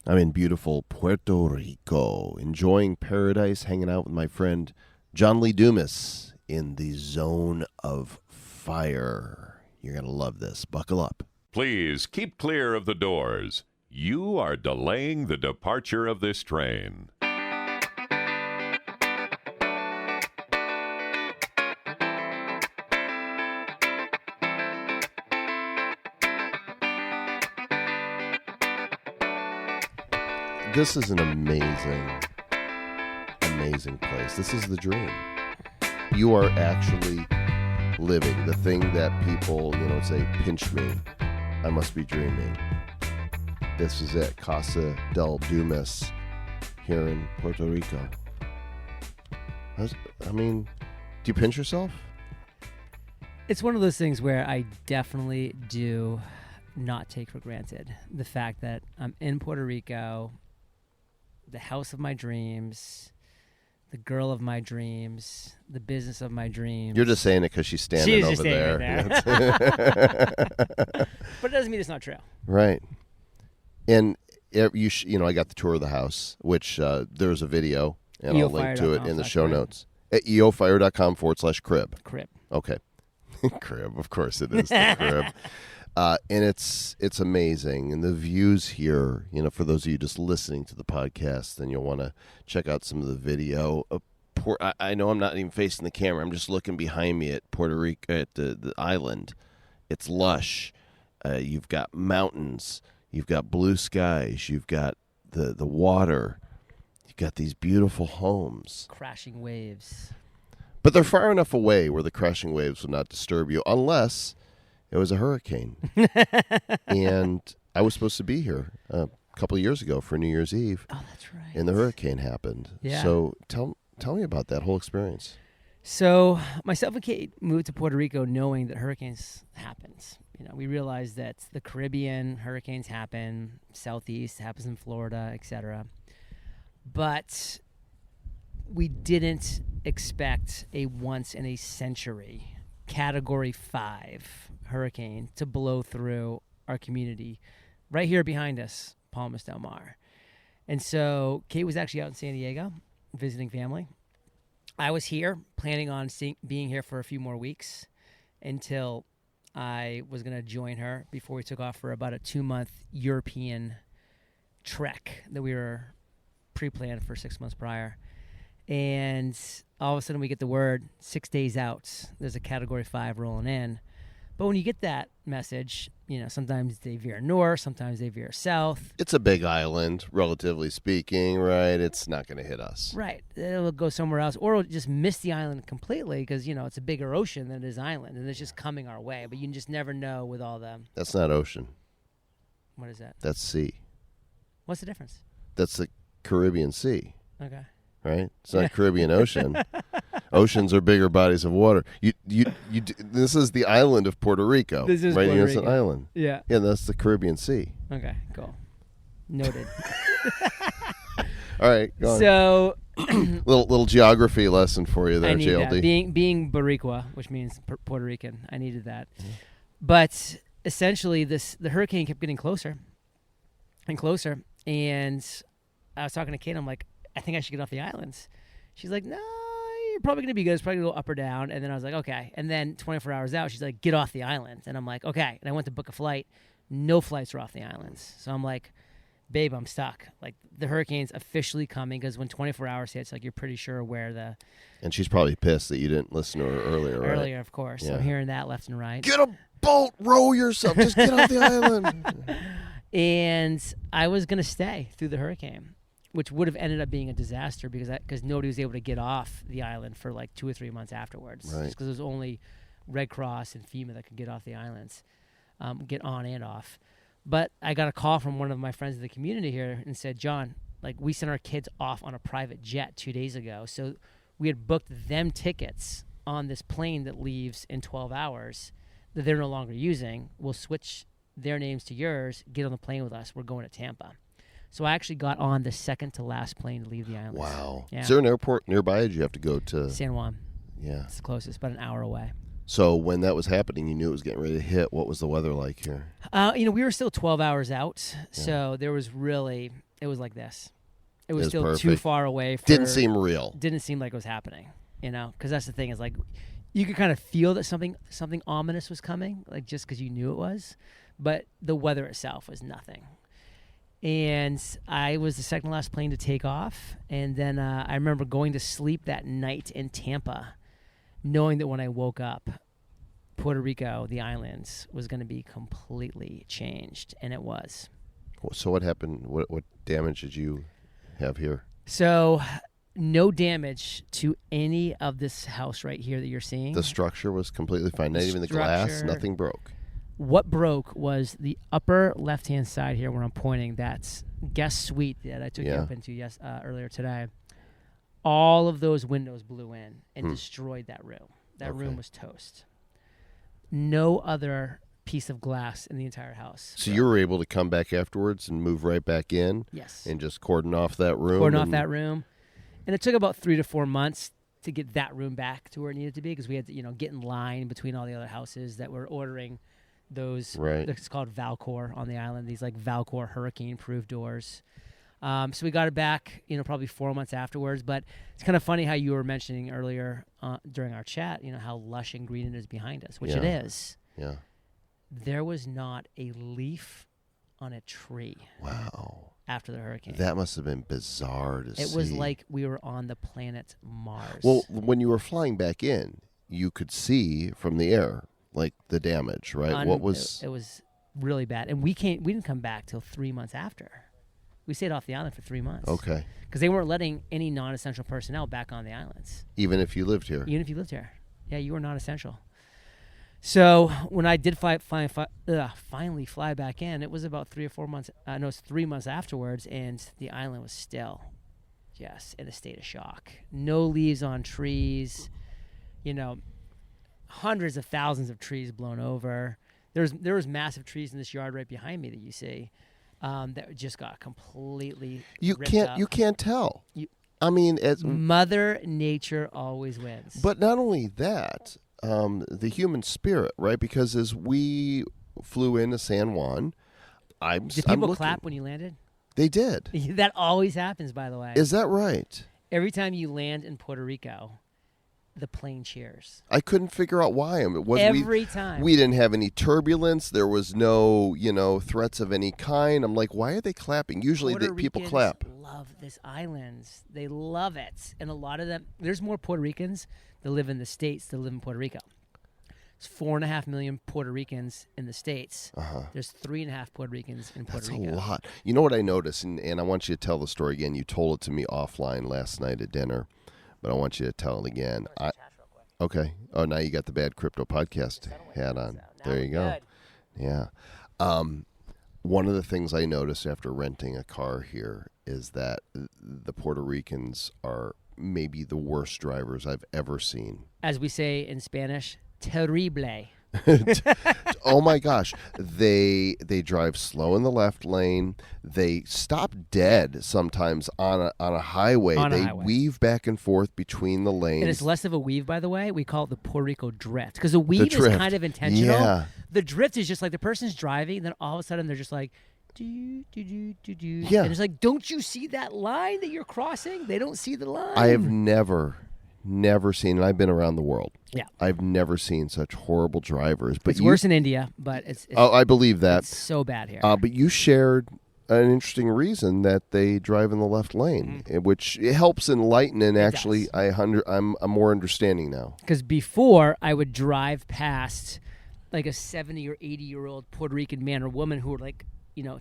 I'm in beautiful Puerto Rico, enjoying paradise, hanging out with my friend John Lee Dumas in the Zone of Fire. You're going to love this. Buckle up. Please keep clear of the doors. You are delaying the departure of this train. This is an amazing place. This is the dream. You are actually living the thing that people, say, pinch me. I must be dreaming. This is it. Casa del Dumas here in Puerto Rico. Do you pinch yourself? It's one of those things where I definitely do not take for granted the fact that I'm in Puerto Rico, the house of my dreams, the girl of my dreams, the business of my dreams. You're just saying it because she's standing over there. Right there. But it doesn't mean it's not true. Right. And I got the tour of the house, which there's a video, and I'll link to it in the show notes. At eofire.com/crib. Crib. Okay. Crib, of course it is the crib. And it's amazing. And the views here, for those of you just listening to the podcast, then you'll want to check out some of the video. I know I'm not even facing the camera. I'm just looking behind me at Puerto Rico, at the island. It's lush. You've got mountains. You've got blue skies. You've got the water. You've got these beautiful homes. Crashing waves. But they're far enough away where the crashing waves will not disturb you unless it was a hurricane. And I was supposed to be here a couple of years ago for New Year's Eve. Oh, that's right. And the hurricane happened. Yeah. So tell me about that whole experience. So myself and Kate moved to Puerto Rico knowing that hurricanes happened. We realized that the Caribbean hurricanes happen, Southeast happens in Florida, etc. But we didn't expect a once-in-a-century Category 5 hurricane to blow through our community right here behind us, Palmas del Mar. And so Kate was actually out in San Diego visiting family. I was here planning on being here for a few more weeks until I was going to join her before we took off for about a 2-month European trek that we were pre-planned for 6 months prior. And all of a sudden we get the word 6 days out, there's a Category 5 rolling in. But when you get that message, sometimes they veer north, sometimes they veer south. It's a big island, relatively speaking, right? It's not going to hit us. Right. It'll go somewhere else, or it'll just miss the island completely because, it's a bigger ocean than it is island, and it's just coming our way. But you just never know with all the... That's not ocean. What is that? That's sea. What's the difference? That's the Caribbean Sea. Okay. Right? It's not Caribbean Ocean. Oceans are bigger bodies of water. This is the island of Puerto Rico. This is right? Puerto It's an Rico. island. Yeah. Yeah, that's the Caribbean Sea. Okay, cool. Noted. All right, go on. So... little geography lesson for you there, I need JLD. that. Being Boricua, which means Puerto Rican, I needed that. Mm-hmm. But essentially, the hurricane kept getting closer and closer. And I was talking to Kate. I'm like, I think I should get off the islands. She's like, no, you're probably going to be good. It's probably going to go up or down. And then I was like, okay. And then 24 hours out, she's like, get off the island. And I'm like, okay. And I went to book a flight. No flights were off the islands. So I'm like, babe, I'm stuck. Like, the hurricane's officially coming because when 24 hours hits, like, you're pretty sure where the... And she's probably pissed that you didn't listen to her earlier, right? Earlier, of course. Yeah. I'm hearing that left and right. Get a boat, row yourself. Just get off the island. And I was going to stay through the hurricane, which would have ended up being a disaster because nobody was able to get off the island for like 2 or 3 months afterwards. Right. Just because it was only Red Cross and FEMA that could get off the islands, get on and off. But I got a call from one of my friends in the community here and said, John, like, we sent our kids off on a private jet 2 days ago. So we had booked them tickets on this plane that leaves in 12 hours that they're no longer using. We'll switch their names to yours, get on the plane with us. We're going to Tampa. So I actually got on the second to last plane to leave the island. Wow. Yeah. Is there an airport nearby? Did you have to go to... San Juan. Yeah. It's the closest, about an hour away. So when that was happening, you knew it was getting ready to hit. What was the weather like here? We were still 12 hours out, so there was really it was like this. It was It was still perfect. too far away. Didn't seem real. Didn't seem like it was happening, because that's the thing is like you could kind of feel that something ominous was coming, like just because you knew it was, but the weather itself was nothing. And I was the second last plane to take off, and then I remember going to sleep that night in Tampa, knowing that when I woke up, Puerto Rico, the islands, was going to be completely changed, and it was. So what happened? What damage did you have here? So no damage to any of this house right here that you're seeing. The structure was completely fine. Not even the glass. Nothing broke. What broke was the upper left-hand side here where I'm pointing. That's guest suite that I took you up into earlier today. All of those windows blew in and destroyed that room. That room was toast. No other piece of glass in the entire house. So you were able to come back afterwards and move right back in? Yes. And just cordon off that room? Cordon off that room. And it took about 3 to 4 months to get that room back to where it needed to be because we had to, get in line between all the other houses that were ordering those. Right. It's called Valcor on the island. These like Valcor hurricane-proof doors. So we got it back, probably 4 months afterwards. But it's kind of funny how you were mentioning earlier during our chat, how lush and green it is behind us, which it is. Yeah. There was not a leaf on a tree. Wow. After the hurricane. That must have been bizarre to see. It was like we were on the planet Mars. Well, when you were flying back in, you could see from the air, like, the damage, right? What was... It was really bad. And we didn't come back till 3 months after. We stayed off the island for 3 months. Okay. Because they weren't letting any non-essential personnel back on the islands. Even if you lived here? Even if you lived here. Yeah, you were non-essential. So when I did finally fly back in, it was about 3 or 4 months. It was 3 months afterwards, and the island was still, in a state of shock. No leaves on trees. Hundreds of thousands of trees blown over. There was massive trees in this yard right behind me that you see that just got completely. You ripped can't tell. I mean, Mother Nature always wins. But not only that. The human spirit, right? Because as we flew into San Juan, did people clap when you landed? They did. That always happens, by the way. Is that right? Every time you land in Puerto Rico, the plane cheers. I couldn't figure out why. Every time. We didn't have any turbulence. There was no, threats of any kind. I'm like, why are they clapping? Usually people clap. Love this island. They love it. And a lot of them, there's more Puerto Ricans that live in the States that live in Puerto Rico. There's 4.5 million Puerto Ricans in the States. There's 3.5 Puerto Ricans in Puerto Rico. That's a lot. You know what I noticed, and I want you to tell the story again. You told it to me offline last night at dinner, but I want you to tell it again. Okay. Oh, now you got the Bad Crypto Podcast hat on. There you go. Yeah. One of the things I noticed after renting a car here is that the Puerto Ricans are maybe the worst drivers I've ever seen. As we say in Spanish, terrible. Oh my gosh. They drive slow in the left lane. They stop dead sometimes on a highway. They weave back and forth between the lanes. And it's less of a weave, by the way. We call it the Puerto Rico drift. Because the weave is kind of intentional. Yeah. The drift is just like the person's driving, and then all of a sudden they're just like, do. Yeah. And it's like, don't you see that line that you're crossing? They don't see the line. I have never seen, and I've been around the world. Yeah. I've never seen such horrible drivers. But it's worse in India, but it's I believe that. It's so bad here. But you shared an interesting reason that they drive in the left lane, which it helps enlighten, and actually I'm more understanding now. Because before, I would drive past like a 70 or 80-year-old Puerto Rican man or woman who were like,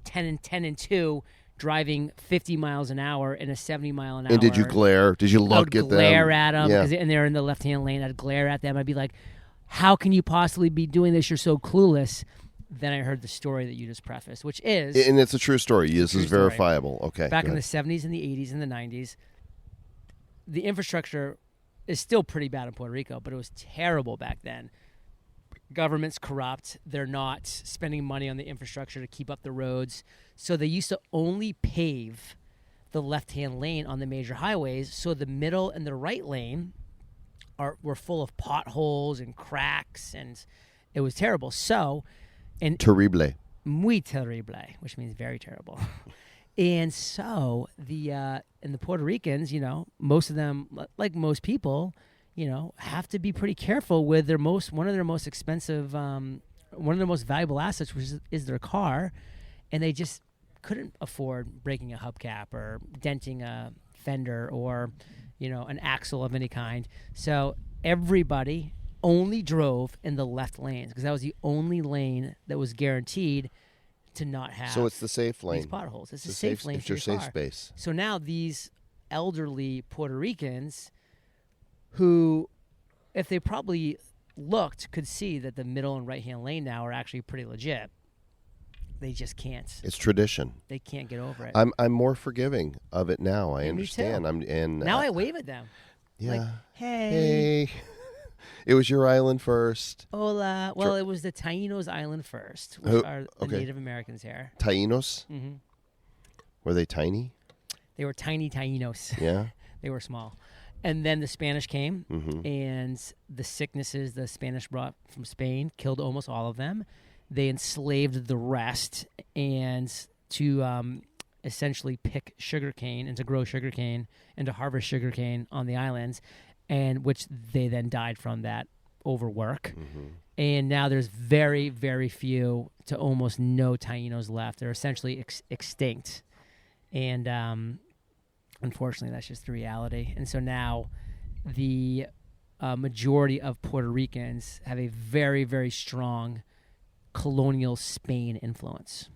10 and 2, driving 50 miles an hour in a 70-mile-an-hour. And did you glare? Did you look at them? I'd glare at them, Yeah. and they're in the left-hand lane. I'd glare at them. I'd be like, how can you possibly be doing this? You're so clueless. Then I heard the story that you just prefaced, which is... And it's a true story. This is verifiable. Okay. Back in the 70s and the 80s and the 90s, the infrastructure is still pretty bad in Puerto Rico, but it was terrible back then. Government's corrupt. They're not spending money on the infrastructure to keep up the roads. So they used to only pave the left-hand lane on the major highways, so the middle and the right lane were full of potholes and cracks, and it was terrible. So... Terrible. Muy terrible, which means very terrible. And so and the Puerto Ricans, most of them, like most people, have to be pretty careful with one of their most expensive, one of their most valuable assets, which is their car, and they just couldn't afford breaking a hubcap or denting a fender or, an axle of any kind. So everybody only drove in the left lanes because that was the only lane that was guaranteed to not have. So it's the safe lane. These potholes. It's a safe lane. It's for your safe car. space. So now these elderly Puerto Ricans, who, if they probably looked, could see that the middle and right-hand lane now are actually pretty legit. They just can't. It's tradition. They can't get over it. I'm more forgiving of it now. I understand. Me too. Now I wave at them. Yeah. Like, hey. It was your island first. Hola. Well, it was the Taínos Island first, which are the Native Americans here. Taínos? Mm-hmm. Were they tiny? They were tiny Taínos. Yeah. They were small. And then the Spanish came, Mm-hmm. and the sicknesses the Spanish brought from Spain killed almost all of them. They enslaved the rest, and to essentially pick sugarcane and to grow sugarcane and to harvest sugarcane on the islands, and which they then died from that overwork. Mm-hmm. And now there's very, very few to almost no Taínos left. They're essentially extinct. And unfortunately, that's just the reality. And so now the majority of Puerto Ricans have a very, very strong colonial Spain influence.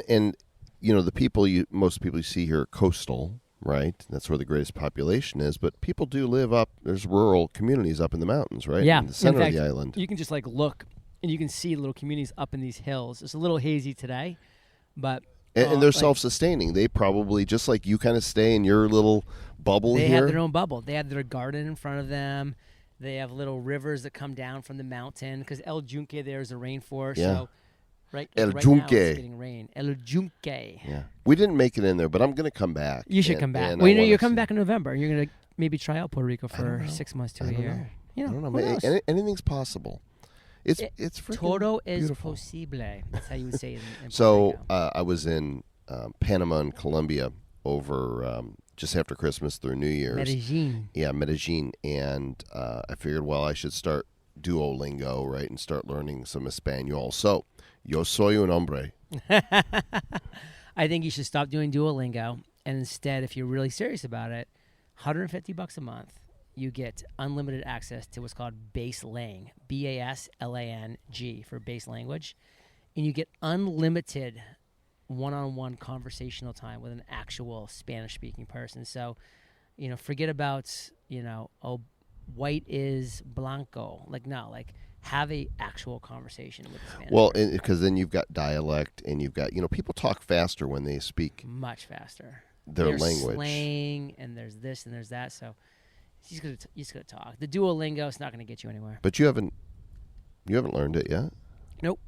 And the most people you see here are coastal, right? That's where the greatest population is. But people do live up. There's rural communities up in the mountains, right? Yeah. In the center In fact, of the island. You can just look, and you can see little communities up in these hills. It's a little hazy today, but And they're self-sustaining. They probably, just like you, kind of stay in your little bubble here. They have their own bubble. They have their garden in front of them. They have little rivers that come down from the mountain because El Yunque there is a rainforest. Yeah. So right El now Yunque. it's getting rain. El Yunque. Yeah. We didn't make it in there, but I'm going to come back. You should come back. Well, you're coming back in November. You're going to maybe try out Puerto Rico for 6 months to a year. I don't know. Who knows? Anything's possible. It's freaking todo es beautiful. posible. That's how you would say it in So Puerto Rico. I was in Panama and Colombia over just after Christmas through New Year's. Medellin. Yeah, Medellin. And I figured, I should start Duolingo, right, and start learning some Espanol. So, yo soy un hombre. I think you should stop doing Duolingo, and instead, if you're really serious about it, $150 a month, you get unlimited access to what's called base lang, BASLANG for base language, and you get unlimited one-on-one conversational time with an actual Spanish-speaking person. So, forget about, white is blanco. Have a actual conversation with the Spanish person. Because then you've got dialect, and you've got, people talk faster when they speak Much faster. their There's language. Slang, and there's this and there's that. So you just gotta talk. The Duolingo is not gonna get you anywhere. But you haven't learned it yet? Nope.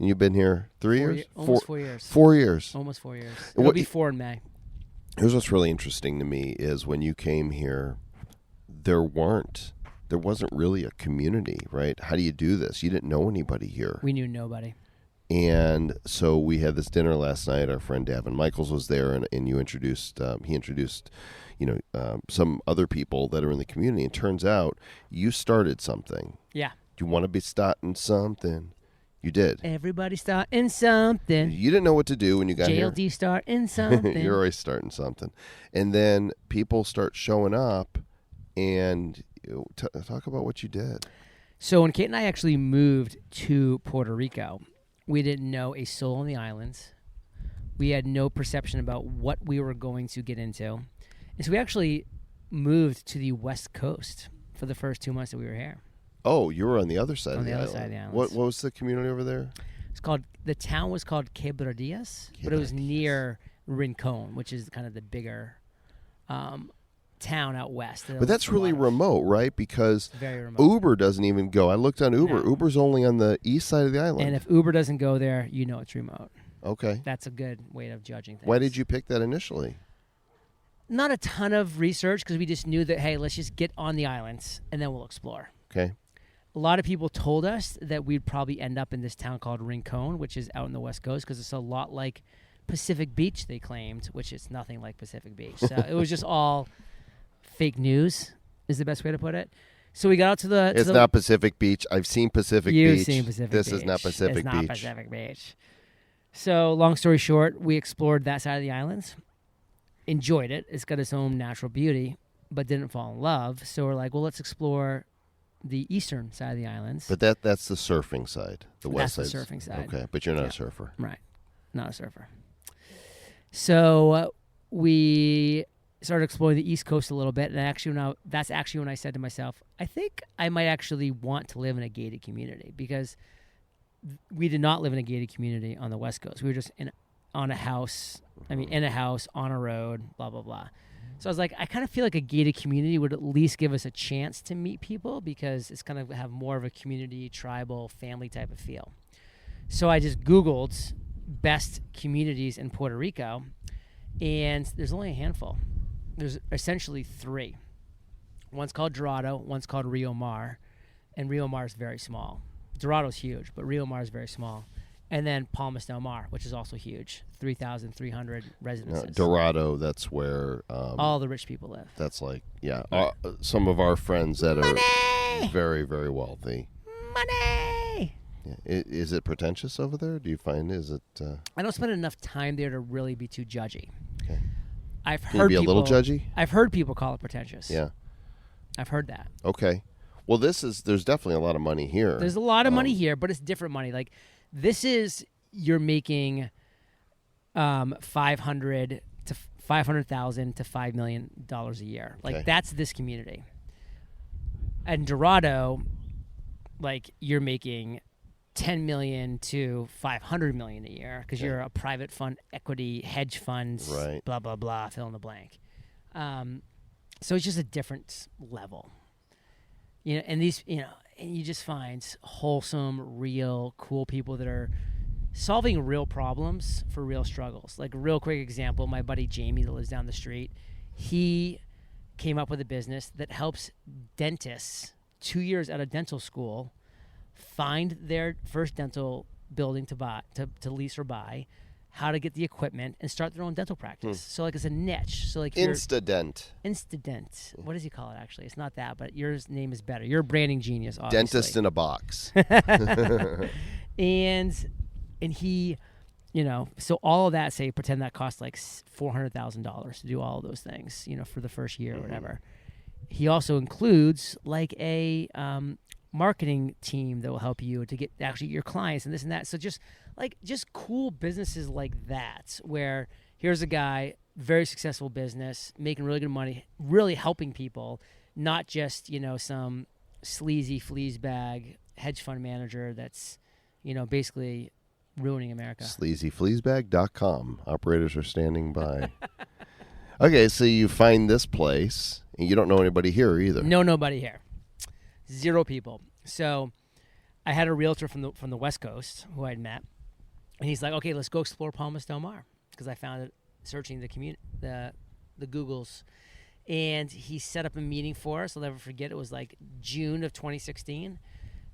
And you've been here 3 years? Almost 4 years. 4 years. Almost 4 years. What- It'll be 4 in May. Here's what's really interesting to me is when you came here, there wasn't really a community, right? How do you do this? You didn't know anybody here. We knew nobody. And so we had this dinner last night. Our friend Davin Michaels was there, and he introduced some other people that are in the community. And turns out you started something. Yeah. You want to be starting something. You did. Everybody starting something. You didn't know what to do when you got here. JLD starting something. You're always starting something. And then people start showing up, and talk about what you did. So when Kate and I actually moved to Puerto Rico, we didn't know a soul on the islands. We had no perception about what we were going to get into. And so we actually moved to the West Coast for the first 2 months that we were here. Oh, you were on the other side On of the the other island. side of the islands. What was the community over there? The town was called Quebradillas, but it was near Rincon, which is kind of the bigger town out west. But that's really remote, right? Because very remote. Uber doesn't even go. I looked on Uber. No. Uber's only on the east side of the island. And if Uber doesn't go there, you know it's remote. Okay. That's a good way of judging things. Why did you pick that initially? Not a ton of research because we just knew that, hey, let's just get on the islands and then we'll explore. Okay. A lot of people told us that we'd probably end up in this town called Rincon, which is out in the West Coast because it's a lot like Pacific Beach, they claimed, which is nothing like Pacific Beach. So it was just all fake news, is the best way to put it. So we got out to the... It's not Pacific Beach. I've seen Pacific Beach. You've seen Pacific Beach. This is not Pacific Beach. It's not Pacific Beach. So long story short, we explored that side of the islands, enjoyed it. It's got its own natural beauty, but didn't fall in love. So we're like, well, let's explore the eastern side of the islands. But that's the surfing side. The west side. That's the surfing side. Okay, but you're not a surfer. Right. Not a surfer. So we started exploring the East Coast a little bit, and that's actually when I said to myself, I think I might actually want to live in a gated community, because we did not live in a gated community on the West Coast. We were just in a house, on a road, blah, blah, blah. So I was like, I kind of feel like a gated community would at least give us a chance to meet people, because it's going to have more of a community, tribal, family type of feel. So I just Googled best communities in Puerto Rico, and there's only a handful. There's essentially 3. One's called Dorado, one's called Rio Mar, and Rio Mar is very small. Dorado's huge, but Rio Mar is very small. And then Palmas del Mar, which is also huge, 3,300 residences. Dorado, that's where... all the rich people live. That's like, some of our friends that are very, very wealthy. Money! Yeah. Is it pretentious over there? Do you find, is it... I don't spend enough time there to really be too judgy. Okay. Can you be a little judgy? I've heard people call it pretentious. Yeah. I've heard that. Okay. Well, there's definitely a lot of money here. There's a lot of money here, but it's different money. Like, you're making $500,000 to $5 million a year. Like, that's this community. And Dorado, like, you're making $10 million to $500 million a year, because you're a private fund, equity, hedge funds, right. Blah, blah, blah, fill in the blank. So it's just a different level. And you just find wholesome, real, cool people that are solving real problems for real struggles. Like, a real quick example, my buddy Jamie that lives down the street, he came up with a business that helps dentists 2 years out of dental school find their first dental building to lease or buy, how to get the equipment, and start their own dental practice. So, like, it's a niche. So, like, Instadent. What does he call it, actually? It's not that, but your name is better. You're a branding genius, obviously. Dentist in a box. And he, so all of that, pretend that cost like $400,000 to do all of those things, for the first year or whatever. He also includes like a marketing team that will help you to get actually your clients and this and that. So just cool businesses like that, where here's a guy, very successful business, making really good money, really helping people, not just, some sleazy fleabag hedge fund manager that's, basically ruining America. Sleazyfleabag.com. Operators are standing by. Okay, so you find this place, and you don't know anybody here either. No, nobody here. 0 people. So I had a realtor from the West Coast who I'd met, and he's like, okay, let's go explore Palmas del Mar, because I found it searching the Googles. And he set up a meeting for us. I'll never forget. It was like June of 2016.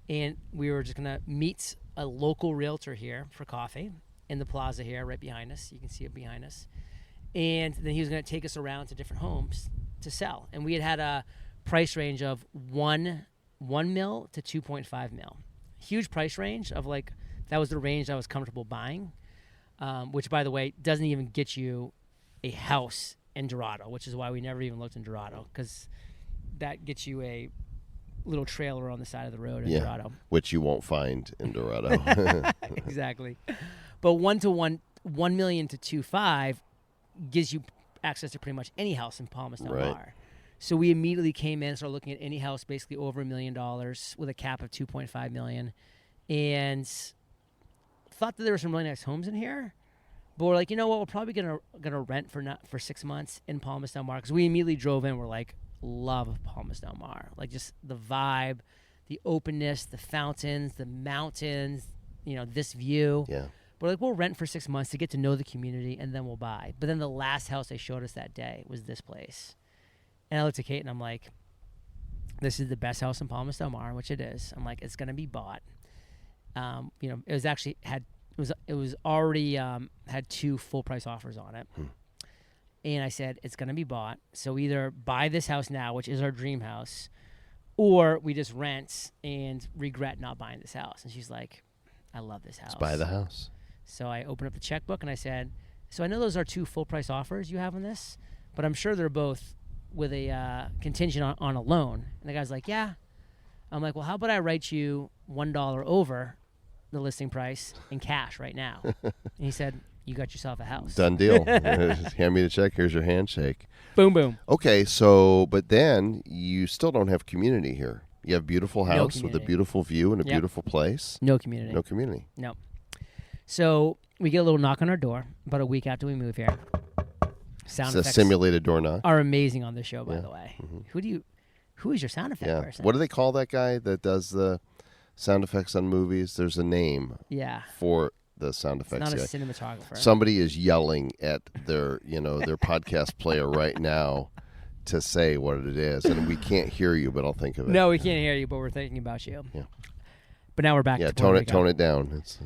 And we were just going to meet a local realtor here for coffee in the plaza here right behind us. You can see it behind us. And then he was going to take us around to different homes to sell. And we had a price range of 1 mil to 2.5 mil. Huge price range of like, that was the range I was comfortable buying, which, by the way, doesn't even get you a house in Dorado, which is why we never even looked in Dorado, because that gets you a little trailer on the side of the road in Dorado. Which you won't find in Dorado. Exactly. But 1 million to 2.5 gives you access to pretty much any house in Palmas del Mar. So we immediately came in and started looking at any house basically over $1 million with a cap of $2.5 million, and thought that there were some really nice homes in here. But we're like, you know what? We're probably gonna rent for 6 months in Palmas del Mar, because we immediately drove in. We're like, love Palmas del Mar, like just the vibe, the openness, the fountains, the mountains, this view. Yeah. But like, we'll rent for 6 months to get to know the community, and then we'll buy. But then the last house they showed us that day was this place. And I looked at Kate and I'm like, this is the best house in Palmas del Mar, which it is. I'm like, it's going to be bought. It was actually had It was already had 2 full price offers on it. And I said, it's going to be bought. So either buy this house now, which is our dream house, or we just rent and regret not buying this house. And she's like, I love this house. Let's buy the house. So I opened up the checkbook and I said, so I know those are 2 full price offers you have on this, but I'm sure they're both with a contingent on a loan. And the guy's like, yeah. I'm like, well, how about I write you $1 over the listing price in cash right now? And he said, you got yourself a house. Done deal. Hand me the check. Here's your handshake. Boom, boom. Okay, so, but then you still don't have community here. You have a beautiful house with a beautiful view and a beautiful place. No community. No community. No. So we get a little knock on our door about a week after we move here. Sound it's effects a simulated door knock. are amazing on the show, by the way. Who is your sound effect person? What do they call that guy that does the sound effects on movies? There's a name for the sound effects Not guy. a cinematographer. Somebody is yelling at their podcast player right now to say what it is, and we can't hear you, but I'll think of it. No, we can't hear you, but we're thinking about you. Yeah. But now we're back. Yeah, to Puerto Rico. tone it down. It's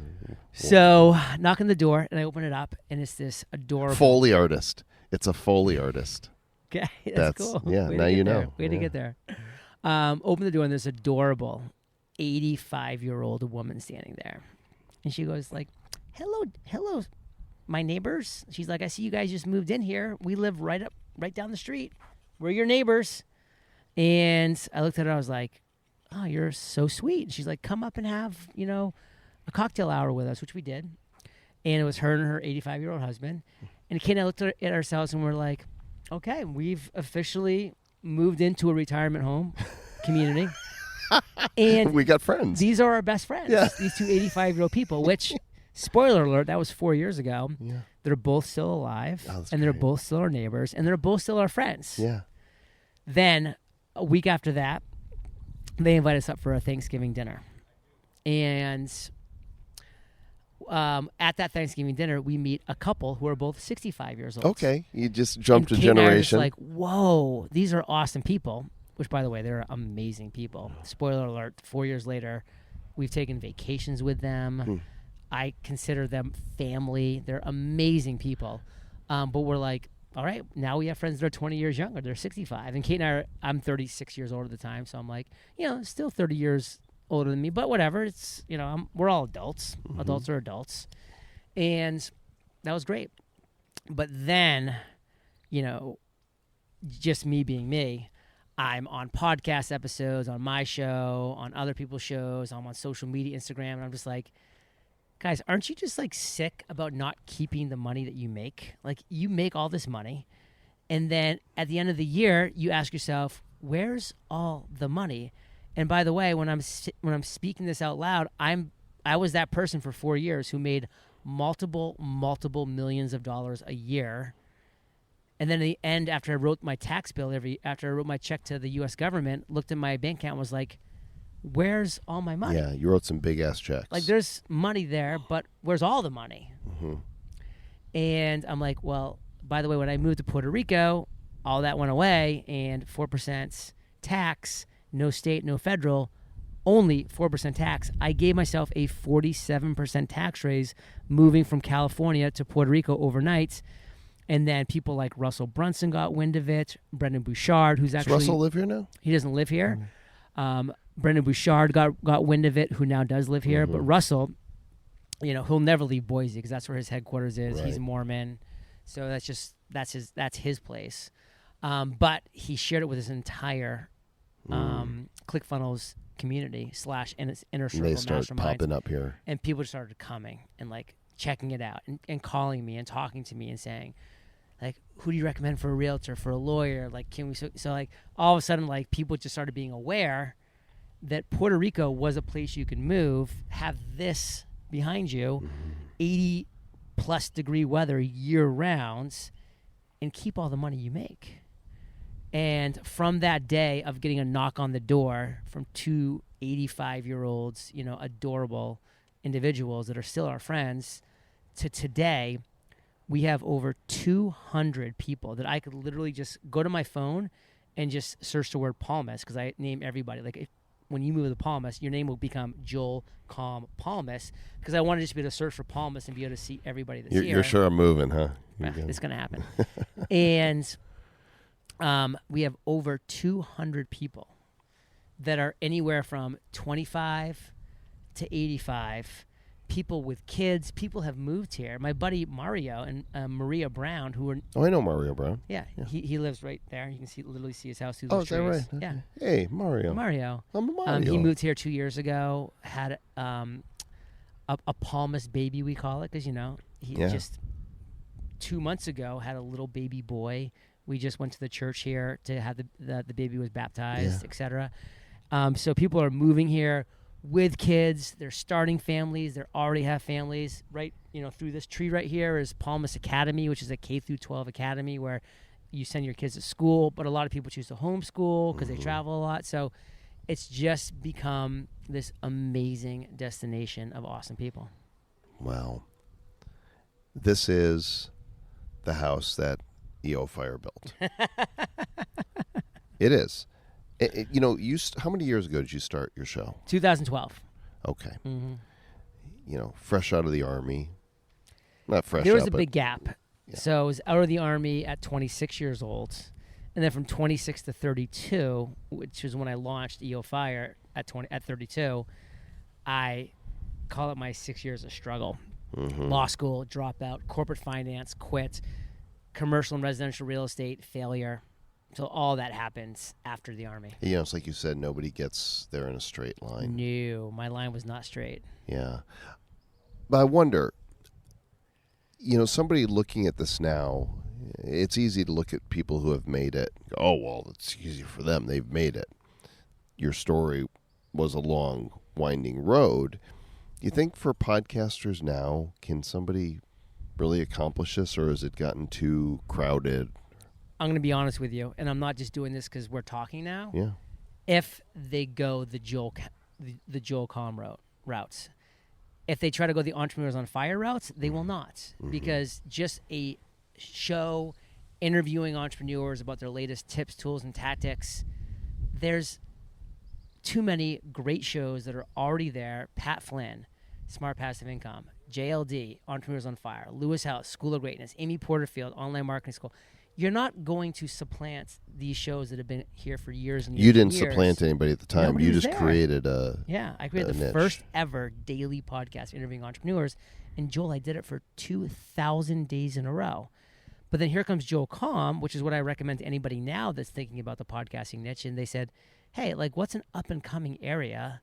So knock on the door, and I open it up, and it's this adorable Foley artist. It's a Foley artist. Okay, that's cool. Yeah, Way now to you get there. know. Way to get there. Open the door, and there's an adorable 85-year-old woman standing there, and she goes like, "Hello, my neighbors." She's like, "I see you guys just moved in here. We live right down the street. We're your neighbors." And I looked at her. I was like, "Oh, you're so sweet." And she's like, "Come up and have a cocktail hour with us," which we did. And it was her and her 85-year-old husband. And Kate and I looked at ourselves and we're like, okay, we've officially moved into a retirement home community. And we got friends. These are our best friends. Yeah. These 2 85-year-old people, which, spoiler alert, that was 4 years ago. Yeah. They're both still alive. And they're both still our neighbors. And they're both still our friends. Yeah. Then, a week after that, they invited us up for a Thanksgiving dinner. And at that Thanksgiving dinner, we meet a couple who are both 65 years old. Okay, you just jumped a Kate and I are just generation. like, whoa, these are awesome people. Which, by the way, they're amazing people. Spoiler alert: 4 years later, we've taken vacations with them. I consider them family. They're amazing people. But we're like, all right, now we have friends that are 20 years younger. They're 65, and Kate and I'm 36 years old at the time, so I'm like, still 30 years older than me, but whatever. It's we're all adults. Adults are adults, and that was great. But then, just me being me, I'm on podcast episodes, on my show, on other people's shows. I'm on social media, Instagram, and I'm just like, guys, aren't you just like sick about not keeping the money that you make? Like, you make all this money, and then at the end of the year, you ask yourself, where's all the money? And by the way, when I'm speaking this out loud, I was that person for 4 years who made multiple millions of dollars a year. And then at the end, after I wrote my tax bill, after I wrote my check to the U.S. government, looked at my bank account and was like, where's all my money? Yeah, you wrote some big-ass checks. Like, there's money there, but where's all the money? And I'm like, well, by the way, when I moved to Puerto Rico, all that went away, and 4% tax, no state, no federal, only 4% tax. I gave myself a 47% tax raise moving from California to Puerto Rico overnight. And then people like Russell Brunson got wind of it. Brendan Bouchard, who's actually... Does Russell live here now? He doesn't live here. Brendan Bouchard got wind of it, who now does live here. But Russell, he'll never leave Boise because that's where his headquarters is. Right. He's Mormon. So that's his place. But he shared it with his entire ClickFunnels community / inner circle they start mastermind. Popping up here. And people started coming and like checking it out and calling me and talking to me and saying, like, who do you recommend for a realtor, for a lawyer? Like, can we? So like all of a sudden, like, people just started being aware that Puerto Rico was a place you could move, have this behind you, 80+ degree weather year round, and keep all the money you make. And from that day of getting a knock on the door from 2 85-year-olds, adorable individuals that are still our friends, to today, we have over 200 people that I could literally just go to my phone and just search the word Palmas, because I name everybody. Like, when you move to Palmas, your name will become Joel Calm Palmas, because I wanted to just be able to search for Palmas and be able to see everybody that's here. You're sure I'm moving, huh? It's going to happen. And we have over 200 people that are anywhere from 25 to 85. People with kids. People have moved here. My buddy Mario and Maria Brown, who are... Oh, I know Mario Brown. Yeah. He lives right there. You can literally see his house through those trees. Oh, is that right? Yeah. Hey, Mario. Mario. I'm Mario. He moved here 2 years ago, had a Palmas baby, we call it, because, he just 2 months ago had a little baby boy. We just went to the church here to have the baby was baptized, etc. So people are moving here with kids. They're starting families. They already have families. Right, through this tree right here is Palmas Academy, which is a K through 12 academy where you send your kids to school. But a lot of people choose to homeschool because they travel a lot. So it's just become this amazing destination of awesome people. Wow. This is the house that EO Fire built. It is. How many years ago did you start your show? 2012. Okay. Mm-hmm. Fresh out of the Army. Not fresh out, There was a big gap. Yeah. So I was out of the Army at 26 years old. And then from 26 to 32, which is when I launched EO Fire at 32, I call it my 6 years of struggle. Mm-hmm. Law school, dropout, corporate finance, quit, commercial and residential real estate, failure. So all that happens after the Army. It's like you said, nobody gets there in a straight line. No, my line was not straight. Yeah. But I wonder, somebody looking at this now, it's easy to look at people who have made it. Oh, well, it's easy for them. They've made it. Your story was a long, winding road. You think for podcasters now, can somebody really accomplish this, or has it gotten too crowded? I'm going to be honest with you, and I'm not just doing this because we're talking now. Yeah. If they go the Joel Calm routes, if they try to go the Entrepreneurs on Fire routes, they will not. Mm-hmm. Because just a show interviewing entrepreneurs about their latest tips, tools, and tactics, there's too many great shows that are already there. Pat Flynn, Smart Passive Income, JLD, Entrepreneurs on Fire, Lewis House, School of Greatness, Amy Porterfield, Online Marketing School. You're not going to supplant these shows that have been here for years and years. You didn't supplant anybody at the time. Nobody you just there. created I created the niche. first ever daily podcast interviewing entrepreneurs. And Joel, I did it for 2,000 days in a row. But then here comes Joel Calm, which is what I recommend to anybody now that's thinking about the podcasting niche. And they said, hey, what's an up and coming area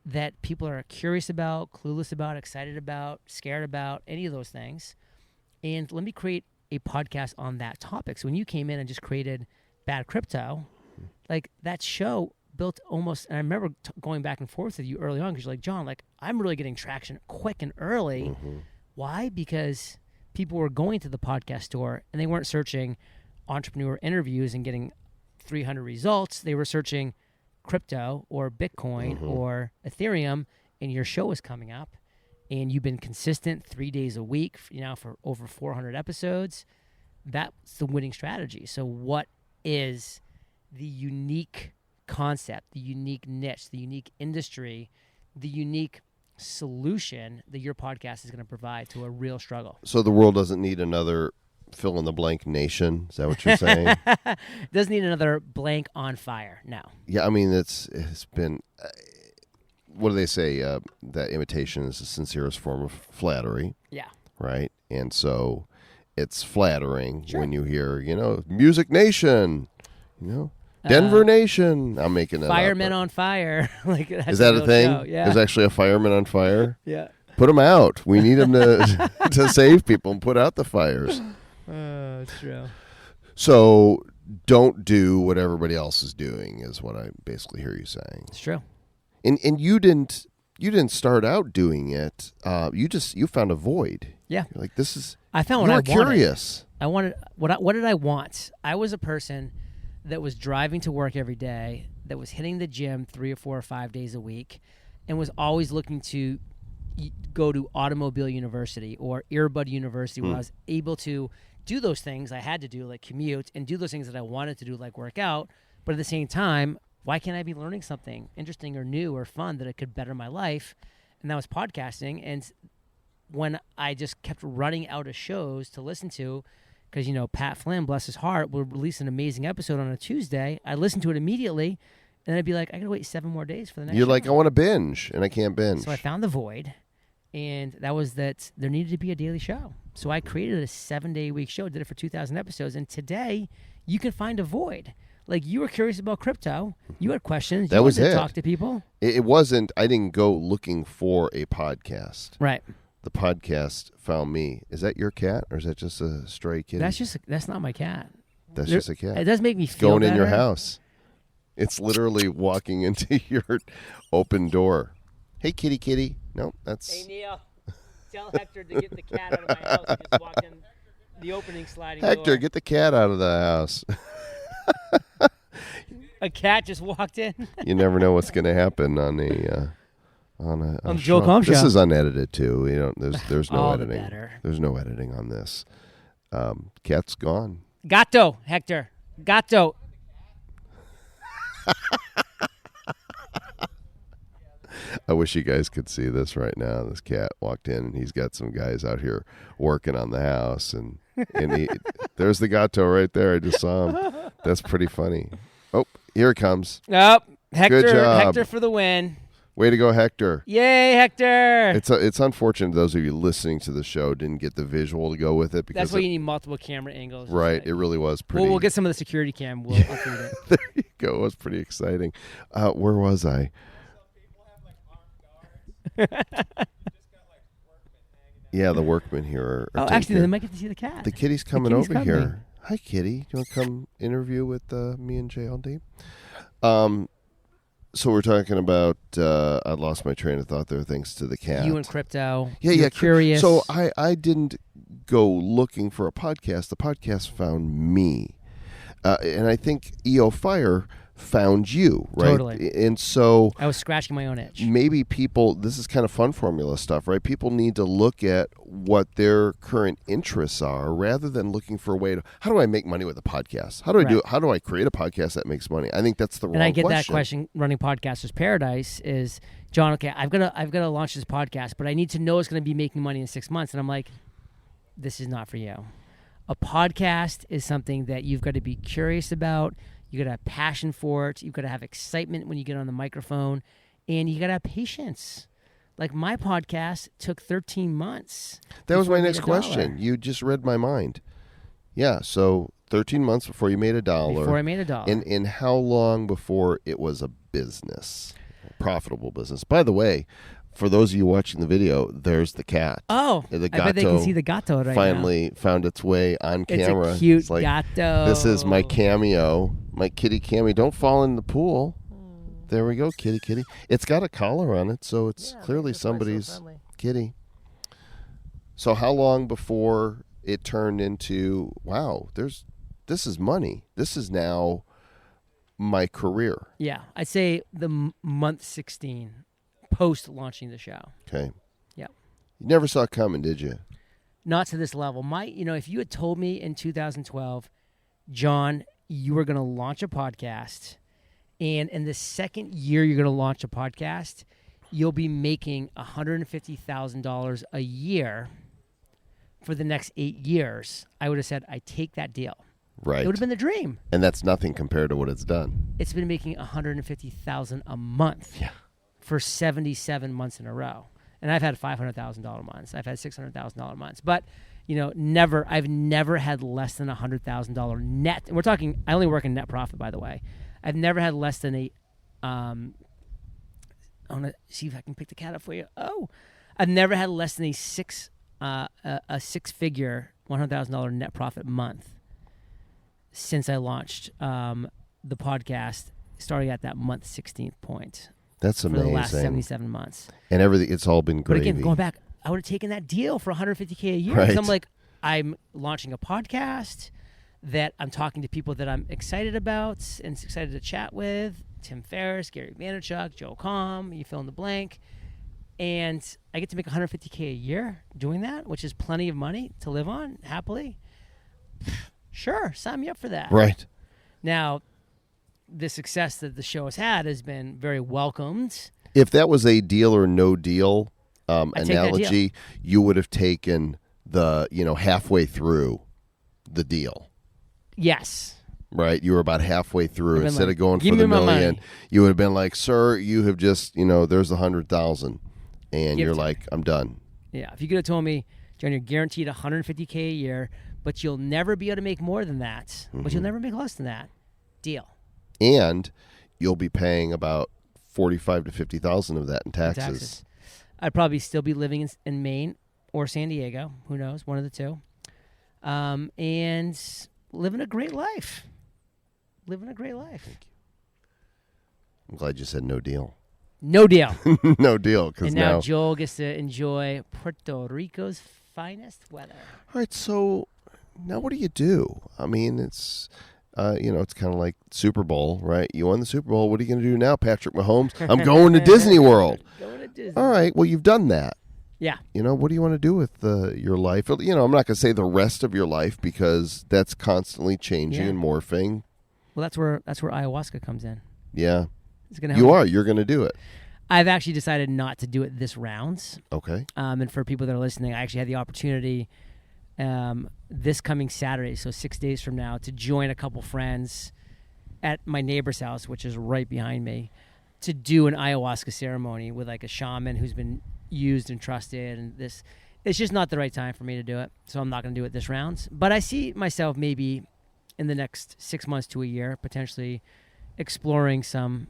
that people are curious about, clueless about, excited about, scared about, any of those things? And let me create a podcast on that topic. So when you came in and just created Bad Crypto, that show built almost, and I remember going back and forth with you early on because you're like, John, I'm really getting traction quick and early. Mm-hmm. Why? Because people were going to the podcast store and they weren't searching entrepreneur interviews and getting 300 results. They were searching crypto or Bitcoin or Ethereum, and your show was coming up. And you've been consistent 3 days a week, for over 400 episodes. That's the winning strategy. So what is the unique concept, the unique niche, the unique industry, the unique solution that your podcast is going to provide to a real struggle? So the world doesn't need another fill-in-the-blank nation? Is that what you're saying? Doesn't need another blank on fire, no. Yeah, I mean, it's been... what do they say? That imitation is the sincerest form of flattery. Yeah. Right? And so it's flattering when you hear, Music Nation, Denver Nation. I'm making that Firemen up, on Fire. Is that a thing? Show. Yeah. There's actually a fireman on fire? Yeah. Put them out. We need them to to save people and put out the fires. It's true. So don't do what everybody else is doing is what I basically hear you saying. It's true. And you didn't start out doing it. You found a void. Yeah. You're like, this is. I found what I wanted. You were curious. I wanted what did I want? I was a person that was driving to work every day, that was hitting the gym 3 or 4 or 5 days a week, and was always looking to go to Automobile University or Earbud University, where I was able to do those things I had to do, like commute, and do those things that I wanted to do, like work out. But at the same time, Why can't I be learning something interesting or new or fun that it could better my life? And that was podcasting. And when I just kept running out of shows to listen to, because, you know, Pat Flynn, bless his heart, would release an amazing episode on a Tuesday. I listened to it immediately, and I'd be like, I got to wait 7 more days for the next You're show. like, I want to binge, and I can't binge. So I found the void, and that was that there needed to be a daily show. So I created a 7-day-a-week show, did it for 2,000 episodes, and today you can find a void. Like, you were curious about crypto. You had questions. That was wanted it. to talk to people. It wasn't, I didn't go looking for a podcast. Right. The podcast found me. Is that your cat, or is that just a stray kitty? That's not my cat. That's just a cat. It does make me feel going better. in your house. It's literally walking into your open door. Hey, kitty, kitty. No, that's... Hey, Neil, tell Hector to get the cat out of my house. I just walked in the opening sliding door. Hector, get the cat out of the house. A cat just walked in. You never know what's going to happen on a Joe Combs This show. is unedited too. You know, there's no All the editing. better. There's no editing on this. Cat's gone. Gato, Hector. Gato. I wish you guys could see this right now. This cat walked in, and he's got some guys out here working on the house, and there's the gato right there. I just saw him. That's pretty funny. Oh, here it comes. Oh, Hector. Good job. Hector for the win. Way to go, Hector. Yay, Hector. It's unfortunate those of you listening to the show didn't get the visual to go with it, because That's why you need multiple camera angles. right, it really was pretty. We'll get some of the security cam. We'll update it. There you go. It was pretty exciting. Where was I? Yeah, the workmen here are Oh, taking actually, care- they might get to see the cat. the kitty's coming kitty's over here. coming. Hi, kitty. Do you want to come interview with me and JLD? So we're talking about. I lost my train of thought there, thanks to the cat. You and crypto. Yeah, You're yeah. Curious. So I didn't go looking for a podcast. The podcast found me, and I think EO Fire found you, right? Totally. And so I was scratching my own itch. maybe people, this is kind of fun formula stuff, right? People need to look at what their current interests are rather than looking for a way to, how do I make money with a podcast? How do I do it? How do I create a podcast that makes money? I think that's the wrong And I get question. that question running Podcasters Paradise is, John, okay, I've got to launch this podcast, but I need to know it's going to be making money in 6 months. And I'm like, this is not for you. A podcast is something that you've got to be curious about. You got to have passion for it. You've got to have excitement when you get on the microphone, and you got to have patience. Like, my podcast took 13 months. That was before my I made next $1. question. You just read my mind. Yeah, so 13 months before you made $1. Before I made $1. And how long before it was a business, a profitable business? By the way, for those of you watching the video, there's the cat. Oh, The I bet they can see the gato right now. finally found its way on camera. It's a cute like, gato. this is my cameo, my kitty cameo. Don't fall in the pool. There we go, kitty, kitty. It's got a collar on it, so it's clearly somebody's kitty. So how long before it turned into, wow, this is money. This is now my career. Yeah, I'd say the month 16 post launching the show. Okay. Yep. You never saw it coming, did you? Not to this level. If you had told me in 2012, John, you were going to launch a podcast, and in the second year you're going to launch a podcast, you'll be making $150,000 a year for the next 8 years, I would have said, I take that deal. Right. It would have been the dream. And that's nothing compared to what it's done. It's been making $150,000 a month. Yeah. For 77 months in a row. And I've had $500,000 months. I've had $600,000 months. But, I've never had less than $100,000 net. And we're talking, I only work in net profit, by the way. I've never had less than I want to see if I can pick the cat up for you. Oh, I've never had less than a six-figure $100,000 net profit month since I launched the podcast, starting at that month 16th point. That's amazing. For the last 77 months. And everything, it's all been gravy. But again, going back, I would have taken that deal for $150K a year. Right. Because I'm like, I'm launching a podcast that I'm talking to people that I'm excited about and excited to chat with. Tim Ferriss, Gary Vaynerchuk, Joe Comm, you fill in the blank. And I get to make $150K a year doing that, which is plenty of money to live on happily. Sure, sign me up for that. Right. Now, the success that the show has been very welcomed. If that was a deal or no deal take that analogy, you would have taken the, halfway through the deal. Yes. Right? You were about halfway through. Instead like, of going "Give for the me my million, money." you would have been like, sir, you have just, there's 100,000. And Give you're it to like, I'm done. Yeah. If you could have told me, John, you're guaranteed $150K a year, but you'll never be able to make more than that, but you'll never make less than that. Deal. And you'll be paying about 45 to 50,000 of that in taxes. I'd probably still be living in Maine or San Diego. Who knows? One of the two. And living a great life. I'm glad you said no deal. No deal. No deal. And now Joel gets to enjoy Puerto Rico's finest weather. All right, so now what do you do? I mean, it's it's kind of like Super Bowl, right? You won the Super Bowl. What are you going to do now, Patrick Mahomes? I'm going to Disney World. Going to Disney. All right, well, you've done that. Yeah. What do you want to do with your life? I'm not going to say the rest of your life because that's constantly changing and morphing. Well, that's where ayahuasca comes in. Yeah. It's gonna help. You're going to do it. I've actually decided not to do it this round. Okay. And for people that are listening, I actually had the opportunity this coming Saturday, so 6 days from now, to join a couple friends at my neighbor's house, which is right behind me, to do an ayahuasca ceremony with like a shaman who's been used and trusted. And it's just not the right time for me to do it, so I'm not going to do it this round. But I see myself maybe in the next 6 months to a year potentially exploring some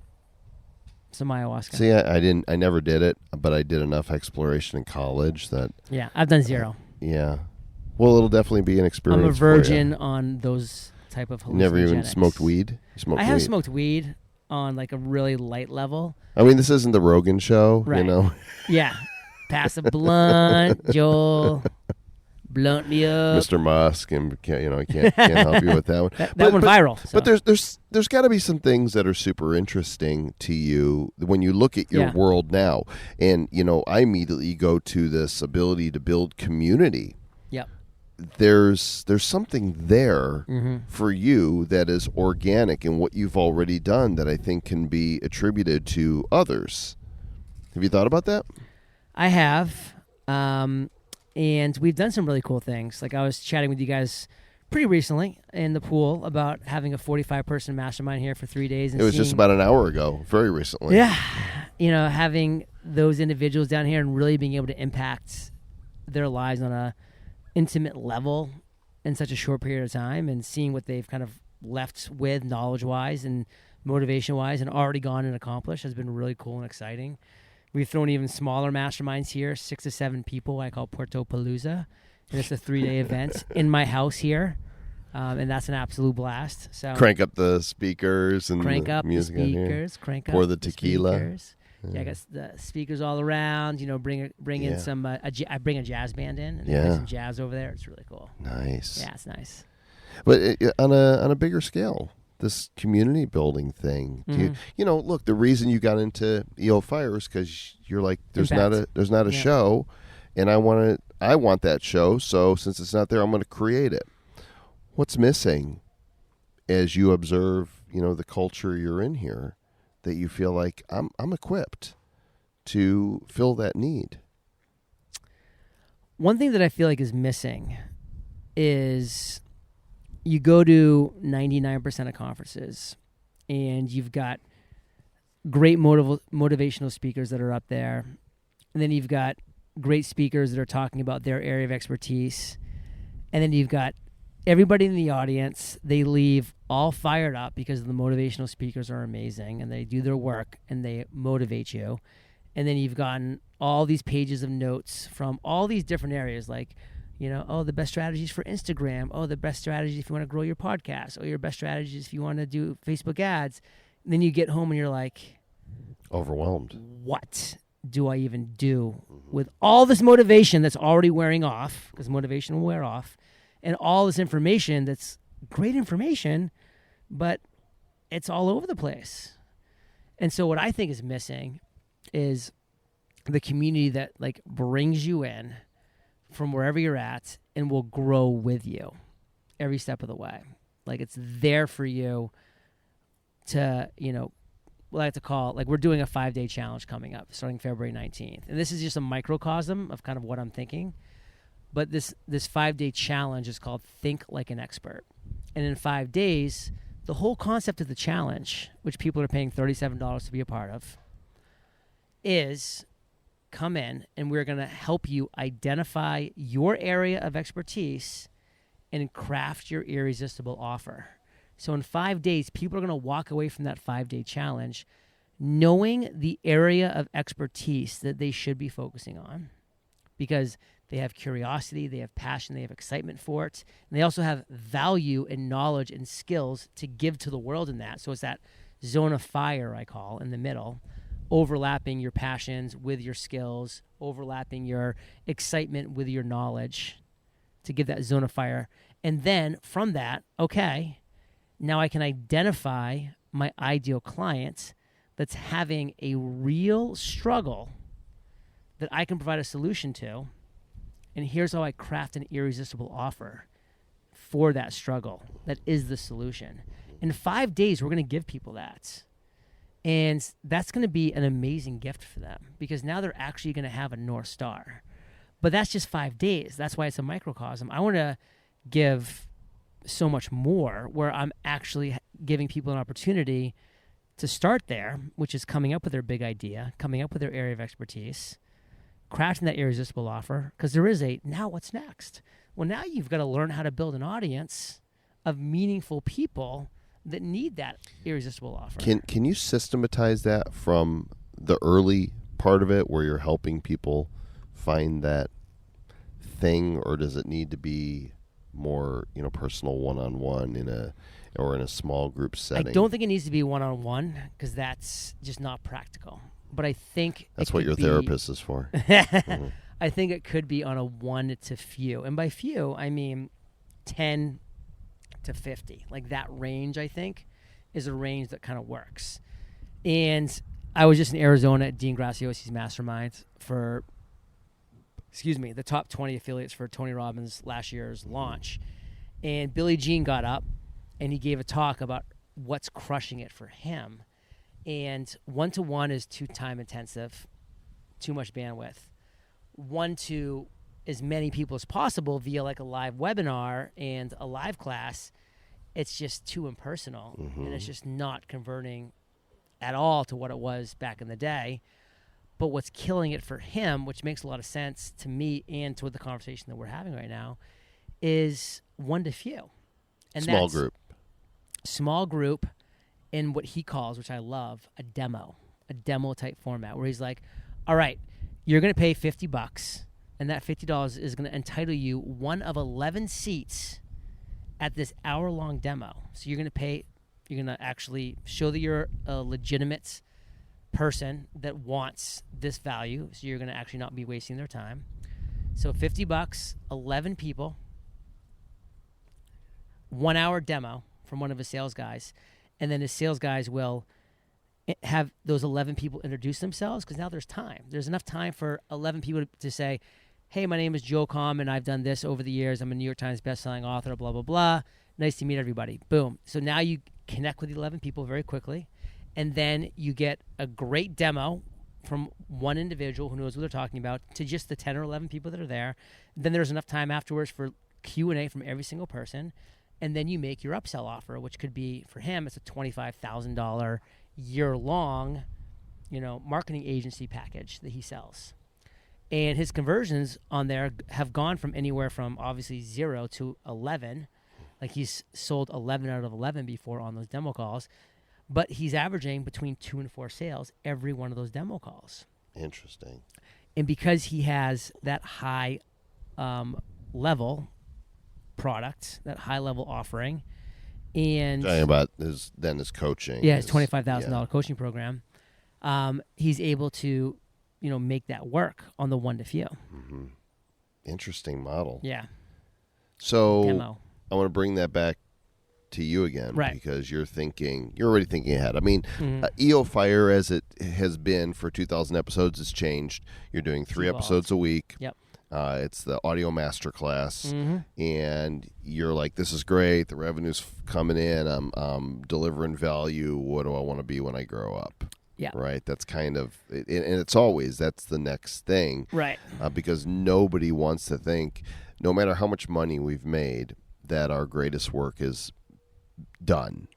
ayahuasca. See, I never did it, but I did enough exploration in college that. Yeah, I've done zero. Yeah. Well, it'll definitely be an experience. I'm a virgin on those type of hallucinogenics. You never even smoked weed? I have smoked weed on like a really light level. I mean, this isn't the Rogan show, right. Yeah. Pass a blunt, Joel. Blunt me up. Mr. Musk, and I can't help you with that one. That went viral. So. But there's got to be some things that are super interesting to you when you look at your world now. And, I immediately go to this ability to build community. Yep. There's something there for you that is organic in what you've already done that I think can be attributed to others. Have you thought about that? I have. And we've done some really cool things. Like I was chatting with you guys pretty recently in the pool about having a 45-person mastermind here for 3 days. And it was just about an hour ago, very recently. Yeah. Having those individuals down here and really being able to impact their lives on a intimate level in such a short period of time and seeing what they've kind of left with knowledge-wise and motivation-wise and already gone and accomplished has been really cool and exciting. We've thrown even smaller masterminds here, 6 to 7 people. I call Puerto Palooza. And it's a 3-day event in my house here. And that's an absolute blast. So crank up the speakers and crank the up music the speakers, on here. crank Pour up the tequila. Speakers. Yeah, I got the speakers all around. Bring in some. I bring a jazz band in and they play some jazz over there. It's really cool. Nice. Yeah, it's nice. But on a bigger scale, this community building thing. Look, the reason you got into EO Fire is because you're like, there's not a show, and I want that show. So since it's not there, I'm going to create it. What's missing, as you observe, the culture you're in here, that you feel like I'm equipped to fill that need? One thing that I feel like is missing is you go to 99% of conferences and you've got great motivational speakers that are up there. And then you've got great speakers that are talking about their area of expertise. And then you've got everybody in the audience. They leave all fired up because the motivational speakers are amazing and they do their work and they motivate you. And then you've gotten all these pages of notes from all these different areas like, the best strategies for Instagram. Oh, the best strategies if you want to grow your podcast. Oh, your best strategies if you want to do Facebook ads. And then you get home and you're like, overwhelmed. What do I even do with all this motivation that's already wearing off? Because motivation will wear off. And all this information that's great information, but it's all over the place. And so what I think is missing is the community that brings you in from wherever you're at and will grow with you every step of the way. It's there for you to, what I like to call, like we're doing a 5-day challenge coming up starting February 19th. And this is just a microcosm of kind of what I'm thinking. But this 5-day challenge is called Think Like an Expert. And in 5 days, the whole concept of the challenge, which people are paying $37 to be a part of, is come in and we're going to help you identify your area of expertise and craft your irresistible offer. So in 5 days, people are going to walk away from that 5-day challenge knowing the area of expertise that they should be focusing on, because they have curiosity, they have passion, they have excitement for it, and they also have value and knowledge and skills to give to the world in that. So it's that zone of fire, I call, in the middle, overlapping your passions with your skills, overlapping your excitement with your knowledge to give that zone of fire. And then from that, okay, now I can identify my ideal client that's having a real struggle that I can provide a solution to. And here's how I craft an irresistible offer for that struggle that is the solution. In 5 days, we're going to give people that. And that's going to be an amazing gift for them, because now they're actually going to have a North Star. But that's just 5 days. That's why it's a microcosm. I want to give so much more, where I'm actually giving people an opportunity to start there, which is coming up with their big idea, coming up with their area of expertise, crafting that irresistible offer, because there is now what's next? Well, now you've got to learn how to build an audience of meaningful people that need that irresistible offer. Can you systematize that from the early part of it, where you're helping people find that thing, or does it need to be more, personal, one-on-one in a small group setting? I don't think it needs to be one-on-one, because that's just not practical. But I think that's what your therapist is for. Mm-hmm. I think it could be on a 1 to few, and by few I mean 10 to 50. Like that range, I think, is a range that kind of works. And I was just in Arizona at Dean Graciosi's mastermind for, the top 20 affiliates for Tony Robbins' last year's launch. And Billie Jean got up and he gave a talk about what's crushing it for him. And 1-to-1 is too time intensive, too much bandwidth. 1 to as many people as possible via like a live webinar and a live class, it's just too impersonal. Mm-hmm. And it's just not converting at all to what it was back in the day. But what's killing it for him, which makes a lot of sense to me and to the conversation that we're having right now, is 1 to few. And small group in what he calls, which I love, a demo type format, where he's like, all right, you're going to pay $50, and that $50 is going to entitle you one of 11 seats at this hour-long demo. So you're going to actually show that you're a legitimate person that wants this value, so you're going to actually not be wasting their time. So $50, 11 people, 1 hour demo from one of his sales guys, and then his sales guys will have those 11 people introduce themselves, because now there's time. There's enough time for 11 people to say, hey, my name is Joe Com, and I've done this over the years. I'm a New York Times bestselling author, blah, blah, blah. Nice to meet everybody. Boom. So now you connect with the 11 people very quickly, and then you get a great demo from one individual who knows what they're talking about to just the 10 or 11 people that are there. Then there's enough time afterwards for Q&A from every single person, and then you make your upsell offer, which could be, for him, it's a $25,000 year-long, marketing agency package that he sells. And his conversions on there have gone from anywhere from obviously 0 to 11. Like he's sold 11 out of 11 before on those demo calls, but he's averaging between 2 and 4 sales every one of those demo calls. Interesting. And because he has that high level product, that high level offering, and talking about his coaching. Yeah, his $25,000 coaching program. He's able to, make that work on the 1 to few. Mm-hmm. Interesting model. Yeah. So demo. I want to bring that back to you again, right? Because you're already thinking ahead. I mean, EO Fire, as it has been for 2,000 episodes, has changed. You're doing 3 episodes a week. Yep. It's the audio masterclass, Mm-hmm. and you're like, "This is great. The revenue's coming in. I'm delivering value. What do I want to be when I grow up?" Yeah. Right. That's kind of, and it's always that's the next thing, Right. because nobody wants to think, no matter how much money we've made, that our greatest work is done.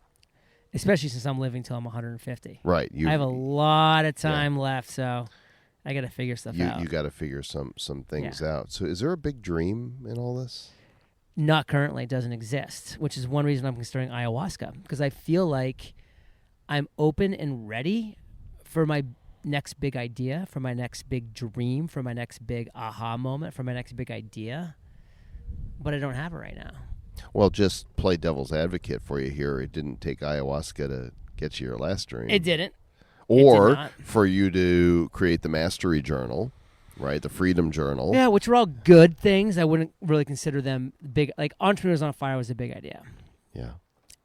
Especially since I'm living till I'm 150. Right. I have a lot of time left, so I got to figure stuff out. You got to figure some things out. So, is there a big dream in all this? Not currently. It doesn't exist, which is one reason I'm considering ayahuasca, because I feel like I'm open and ready for my next big idea, for my next big dream, for my next big aha moment, for my next big idea, but I don't have it right now. Well, just play devil's advocate for you here. It didn't take ayahuasca to get you your last dream. It didn't. Or It did not. for you to create the Mastery Journal, right? The Freedom Journal. Yeah, which are all good things. I wouldn't really consider them big. Like Entrepreneurs on Fire was a big idea. Yeah.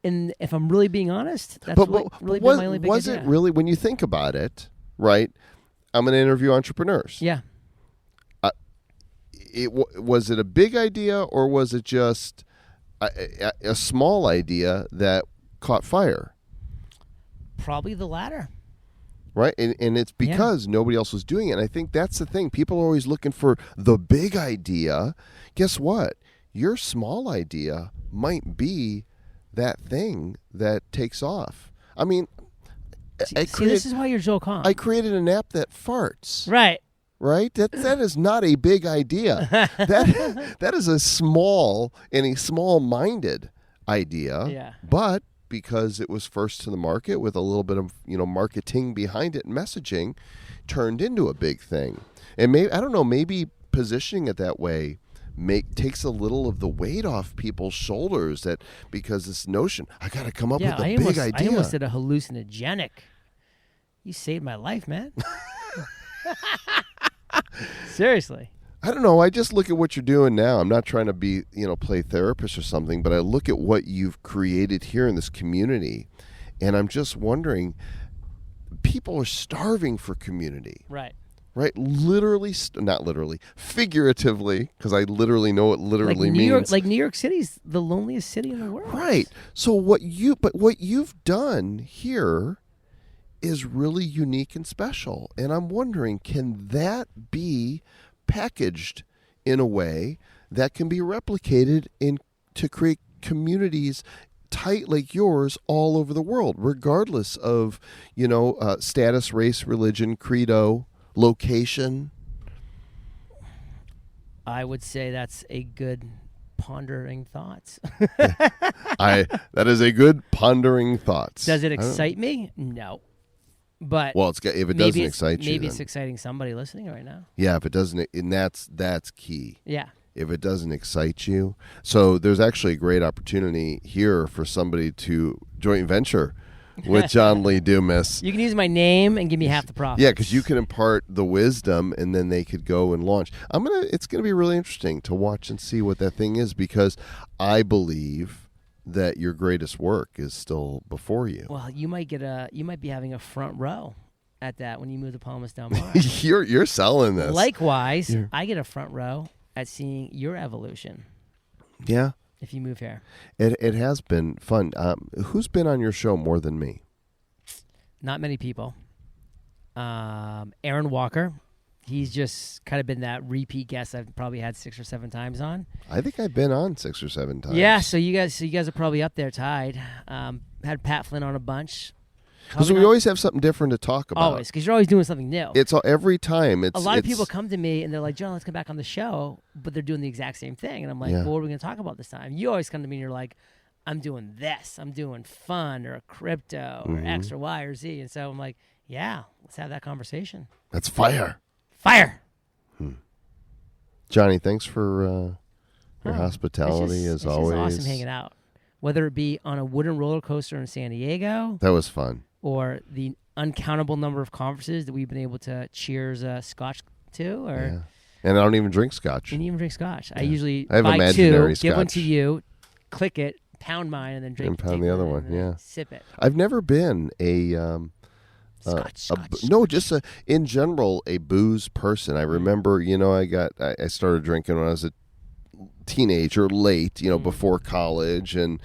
And if I'm really being honest, that's But really been my only big was idea. it really, when you think about it, right? I'm going to interview entrepreneurs. Yeah. Was it a big idea, or was it just a small idea that caught fire? Probably the latter. Right? And it's because nobody else was doing it. And I think that's the thing. People are always looking for the big idea. Guess what? Your small idea might be that thing that takes off. I mean, See, this is why you're Joe Kahn. I created an app that farts. Right. Right? That is not a big idea. That is a small and a small-minded idea. Yeah. But because it was first to the market with a little bit of, marketing behind it and messaging, turned into a big thing. And maybe, I don't know, maybe positioning it that way takes a little of the weight off people's shoulders, that because this notion, I got to come up with a big idea. I almost did a hallucinogenic. You saved my life, man. Seriously. I don't know. I just look at what you're doing now. I'm not trying to be, play therapist or something, but I look at what you've created here in this community, and I'm just wondering, people are starving for community. Right. Right? Literally, not literally, figuratively, because I literally know what literally means. New York City's the loneliest city in the world. Right. So what you've done here is really unique and special. And I'm wondering, can that be packaged in a way that can be replicated to create communities tight like yours all over the world, regardless of, status, race, religion, credo, location? I would say that's a good pondering thoughts. That is a good pondering thoughts. Does it excite me? No. But well, if it doesn't excite you, maybe it's then. exciting somebody listening right now. Yeah, if it doesn't, and that's key. Yeah. If it doesn't excite you, so there's actually a great opportunity here for somebody to joint venture with John Lee Dumas. You can use my name and give me half the profits. Yeah, because you can impart the wisdom, and then they could go and launch. It's gonna be really interesting to watch and see what that thing is, because I believe that your greatest work is still before you. Well, you might be having a front row at that when you move to Palmas Del Mar. You're selling this. Likewise, I get a front row at seeing your evolution. Yeah. If you move here. It has been fun. Who's been on your show more than me? Not many people. Aaron Walker. He's just kind of been that repeat guest I've probably had 6 or 7 times on. I think I've been on 6 or 7 times. Yeah, so you guys are probably up there tied. Had Pat Flynn on a bunch. Because we always have something different to talk about. Always, because you're always doing something new. It's every time. A lot of people come to me and they're like, John, let's come back on the show, but they're doing the exact same thing. And I'm like, well, what are we going to talk about this time? You always come to me and you're like, I'm doing this. I'm doing fun or crypto or X or Y or Z. And so I'm like, yeah, let's have that conversation. That's fire. Fire. Johnny, thanks for your hospitality, as always. It's just awesome hanging out. Whether it be on a wooden roller coaster in San Diego. That was fun. Or the uncountable number of conferences that we've been able to cheers scotch to. Or And I don't even drink scotch. You didn't even drink scotch. Yeah. I usually have buy imaginary 2, scotch. give one to you, click it, pound mine, and then drink. And pound the other one, sip it. I've never been a No, just in general, a booze person. I remember, I started drinking when I was a teenager, late, before college, and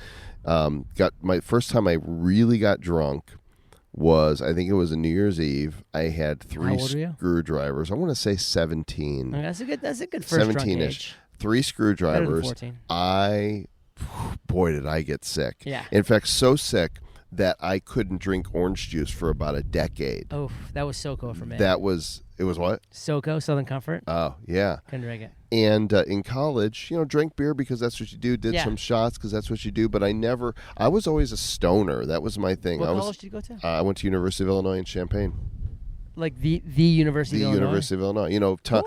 got my first time I really got drunk was, I think it was a New Year's Eve. I had 3 How old were you? screwdrivers. I want to say 17. That's a good first drunk 17-ish. age. 3 screwdrivers. Better than 14. Boy, did I get sick. Yeah. In fact, so sick that I couldn't drink orange juice for about a decade. Oh, that was SoCo for me. It was what? SoCo, Southern Comfort. Oh, yeah. Couldn't drink it. And in college, drank beer because that's what you do. Did some shots because that's what you do. But I was always a stoner. That was my thing. What college did you go to? I went to University of Illinois in Champaign. Like the University of Illinois? The University of Illinois. Cool.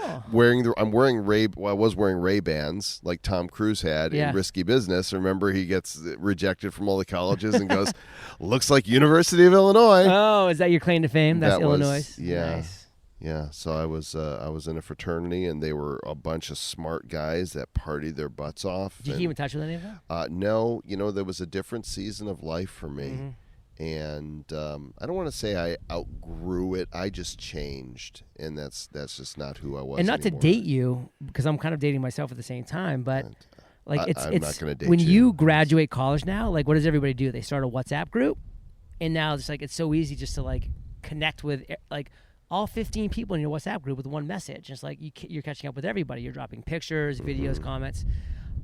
I'm wearing I was wearing Ray-Bans like Tom Cruise had in Risky Business. Remember, he gets rejected from all the colleges and goes, looks like University of Illinois. Oh, is that your claim to fame? That's Illinois? Yeah. Nice. Yeah, so I was in a fraternity, and they were a bunch of smart guys that partied their butts off. Did you keep in touch with any of them? No, there was a different season of life for me. Mm-hmm. And I don't want to say I outgrew it. I just changed, and that's just not who I was. And not anymore. to date you, because I'm kind of dating myself at the same time, but like I'm not gonna date when you. you graduate college now, like what does everybody do? They start a WhatsApp group, and now it's like it's so easy just to like connect with like all 15 people in your WhatsApp group with one message. It's like you're catching up with everybody. You're dropping pictures, videos, comments.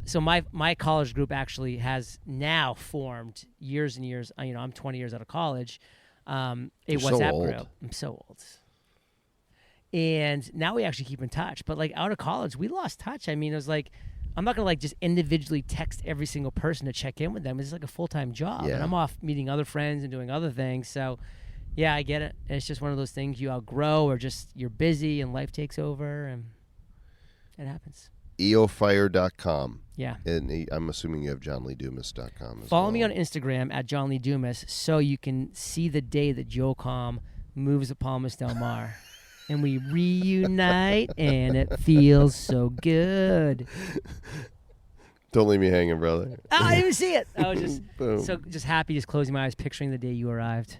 So my college group actually has now formed years and years. I'm 20 years out of college. A WhatsApp group. I'm so old. And now we actually keep in touch. But like out of college, we lost touch. I mean, it was like I'm not gonna like just individually text every single person to check in with them. It's like a full-time job, and I'm off meeting other friends and doing other things. So. Yeah, I get it. It's just one of those things you outgrow, or just you're busy and life takes over, and it happens. eofire.com. Yeah. And I'm assuming you have johnleedumas.com as Follow well. me on Instagram at John Lee Dumas so you can see the day that Joe Com moves to Palmas Del Mar. And we reunite, and it feels so good. Don't leave me hanging, brother. I didn't even see it. I was just happy, just closing my eyes, picturing the day you arrived.